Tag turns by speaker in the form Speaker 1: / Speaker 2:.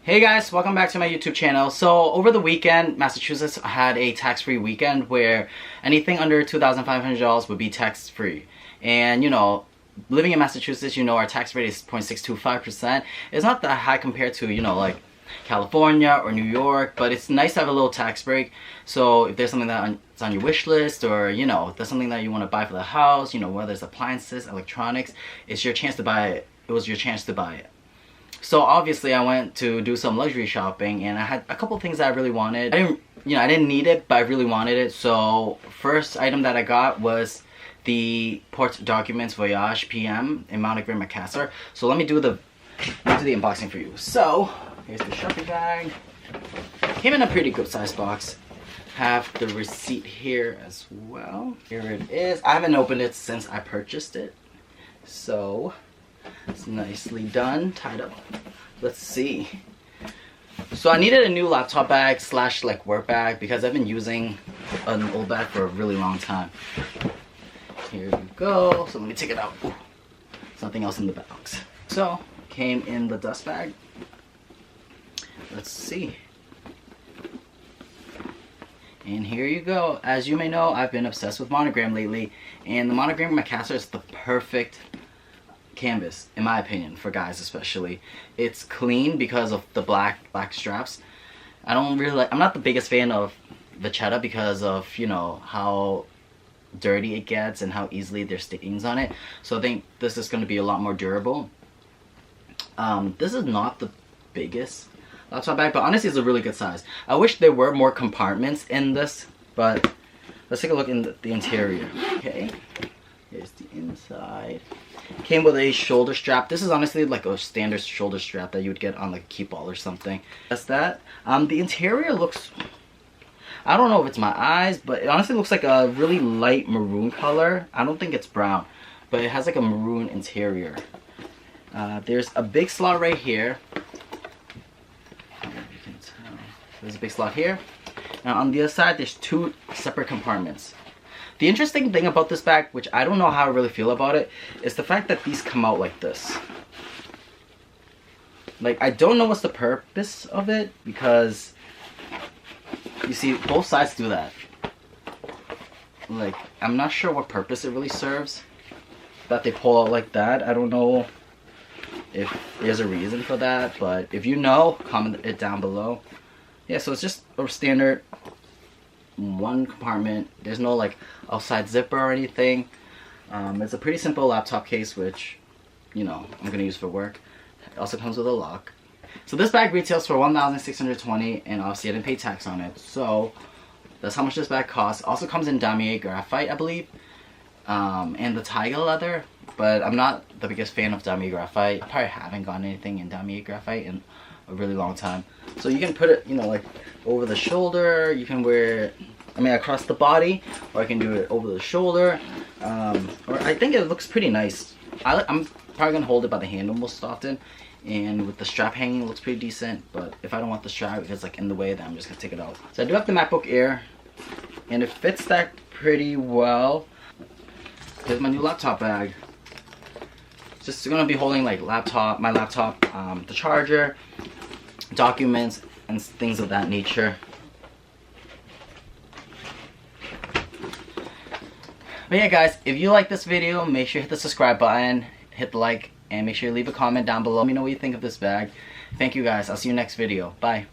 Speaker 1: Hey guys, welcome back to my YouTube channel. So over the weekend, Massachusetts had a tax-free weekend where anything under $2,500 would be tax-free. And you know, living in Massachusetts, you know our tax rate is 0.625%. It's not that high compared to, you know, like California or New York, but it's nice to have a little tax break. So if there's something that's on your wish list, or you know, if there's something that you want to buy for the house, you know, whether it's appliances, electronics, it's your chance to buy it. It was your chance to buy it. So obviously I went to do some luxury shopping and I had a couple things that I really wanted. I didn't need it, but I really wanted it. So first item that I got was the Porte-Document Voyage PM in Monogram Macassar. So let me do the unboxing for you. So here's the shopping bag. Came in a pretty good size box. Have the receipt here as well. Here it is. I haven't opened it since I purchased it. So it's nicely done, tied up. Let's see. So I needed a new laptop bag slash like work bag because I've been using an old bag for a really long time. Here we go. So let me take it out. Ooh, there's nothing else in the box. So came in the dust bag. Let's see. And here you go. As you may know, I've been obsessed with monogram lately, and the Monogram Macassar is the perfect canvas, in my opinion, for guys especially. It's clean because of the black straps. I'm not the biggest fan of Vuitton because of, you know, how dirty it gets and how easily there's stains on it. So I think this is going to be a lot more durable. This is not the biggest laptop bag, but honestly it's a really good size. I wish there were more compartments in this, but let's take a look in the interior. Okay, here's the inside. Came with a shoulder strap. This is honestly like a standard shoulder strap that you would get on like a key ball or something. That's that. The interior looks, I don't know if it's my eyes, but it honestly looks like a really light maroon color. I don't think it's brown, but it has like a maroon interior. There's a big slot right here. You can tell. There's a big slot here. Now on the other side, there's two separate compartments. The interesting thing about this bag, which I don't know how I really feel about it, is the fact that these come out like this. Like, I don't know what's the purpose of it, because you see both sides do that. Like, I'm not sure what purpose it really serves that they pull out like that. I don't know if there's a reason for that, but if you know, comment it down below. Yeah, so it's just a standard one compartment. There's no like outside zipper or anything. It's a pretty simple laptop case, which, you know, I'm gonna use for work. It also comes with a lock. So this bag retails for $1,620, and obviously I didn't pay tax on it, so that's how much this bag costs. Also comes in damier graphite, I believe, and the tiger leather, but I'm not the biggest fan of damier graphite. I probably haven't gotten anything in damier graphite in a really long time. So you can put it, you know, like over the shoulder. You can wear it, I mean, across the body, or I can do it over the shoulder. Or I think it looks pretty nice. I'm probably gonna hold it by the handle most often, and with the strap hanging, it looks pretty decent. But if I don't want the strap, if it's like in the way, then I'm just gonna take it out. So I do have the MacBook Air, and it fits that pretty well. Here's my new laptop bag. Just gonna be holding like my laptop, the charger, documents, and things of that nature. But yeah guys, if you like this video, make sure you hit the subscribe button, hit the like, and make sure you leave a comment down below. Let me know what you think of this bag. Thank you guys. I'll see you next video. Bye.